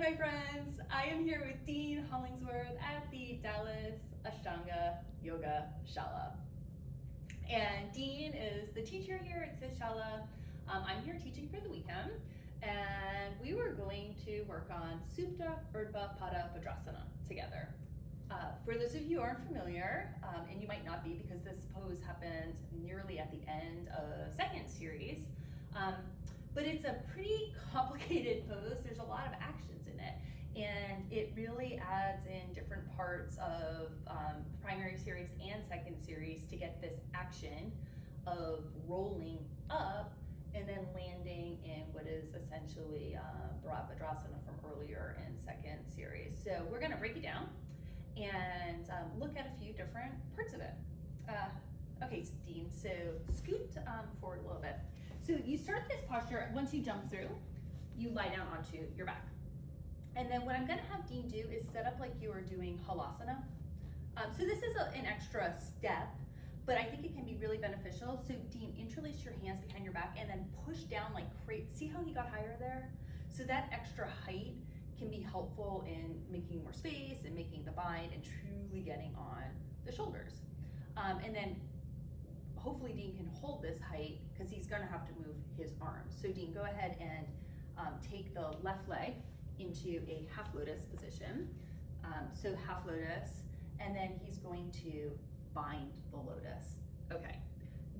my friends. I am here with Dean Hollingsworth at the Dallas Ashtanga Yoga Shala. And Dean is the teacher here at this Shala. I'm here teaching for the weekend, and we were going to work on Supta Urdhva Pada Vajrasana together. For those of you who aren't familiar, and you might not be because this pose happens nearly at the end of second series, but it's a pretty complicated pose. There's a lot of actions in it, and it really adds in different parts of primary series and second series to get this action of rolling up and then landing in what is essentially Urdhva Vajrasana from earlier in second series. So we're gonna break it down and look at a few different parts of it. Okay, so Dean, so scoot forward a little bit. So you start this posture, once you jump through, you lie down onto your back. And then what I'm gonna have Dean do is set up like you are doing halasana. So this is an extra step, but I think it can be really beneficial. So Dean, interlace your hands behind your back and then push down like crazy. See how he got higher there? So that extra height can be helpful in making more space and making the bind and truly getting on the shoulders. And then hopefully Dean can hold this height because he's gonna have to move his arms. So Dean, go ahead and take the left leg into a half lotus position. So half lotus, and then he's going to bind the lotus. Okay,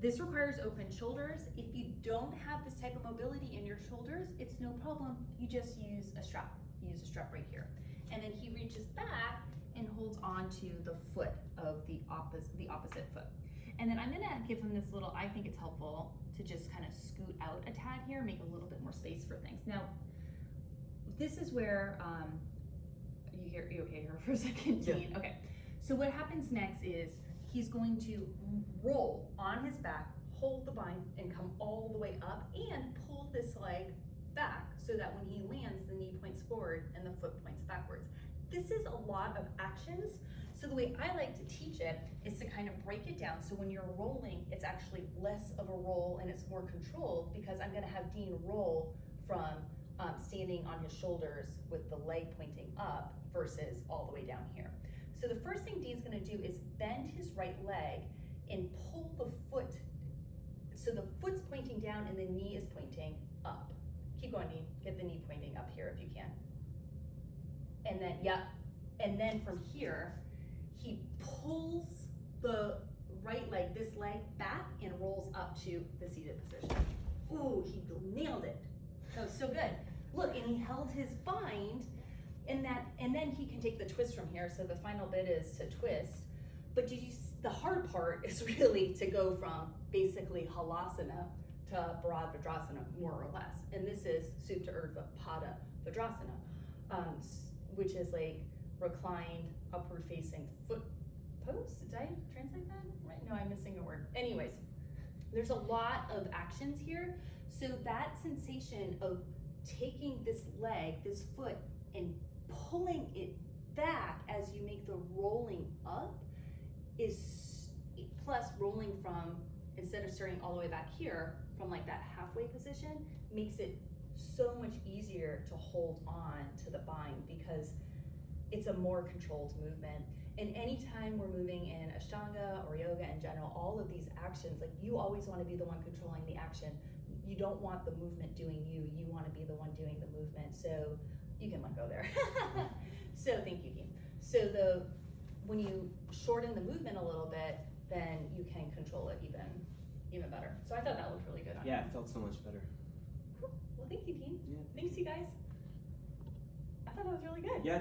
this requires open shoulders. If you don't have this type of mobility in your shoulders, it's no problem. You just use a strap. You use a strap right here. And then he reaches back and holds on to the foot of the opposite foot. And then I'm gonna give him this little, I think it's helpful to just kind of scoot out a tad here, make a little bit more space for things. Now, this is where, you okay here for a second, Dean? Yeah. Okay, so what happens next is he's going to roll on his back, hold the bind, and come all the way up and pull this leg back so that when he lands, the knee points forward and the foot points backwards. This is a lot of actions. So the way I like to teach it is to kind of break it down. So when you're rolling, it's actually less of a roll and it's more controlled because I'm gonna have Dean roll from standing on his shoulders with the leg pointing up versus all the way down here. So the first thing Dean's gonna do is bend his right leg and pull the foot. So the foot's pointing down and the knee is pointing up. Keep going, Dean. Get the knee pointing up here if you can. And then, yeah. And then from here, he pulls the right leg, this leg back and rolls up to the seated position. Ooh, he nailed it. That was so good. Look, and he held his bind and then he can take the twist from here. So the final bit is to twist. But the hard part is really to go from basically halasana to Urdhva Vajrasana, more or less. And this is Supta Urdhva Pada Vajrasana, which is like reclined, upward facing foot pose. Did I translate that right? No, I'm missing a word. Anyways, there's a lot of actions here. So that sensation of taking this leg, this foot, and pulling it back as you make the rolling up is, plus rolling from, instead of starting all the way back here, from like that halfway position, makes it so much easier to hold on to the bind because it's a more controlled movement. And anytime we're moving in Ashtanga or yoga in general, all of these actions, like you always want to be the one controlling the action. You don't want the movement doing you. You want to be the one doing the movement. So you can let go there. So thank you, Dean. So when you shorten the movement a little bit, then you can control it even better. So I thought that looked really good on you. Yeah, it felt so much better. Cool. Well, thank you, Dean. Yeah. Thanks, you guys. I thought that was really good. Yeah.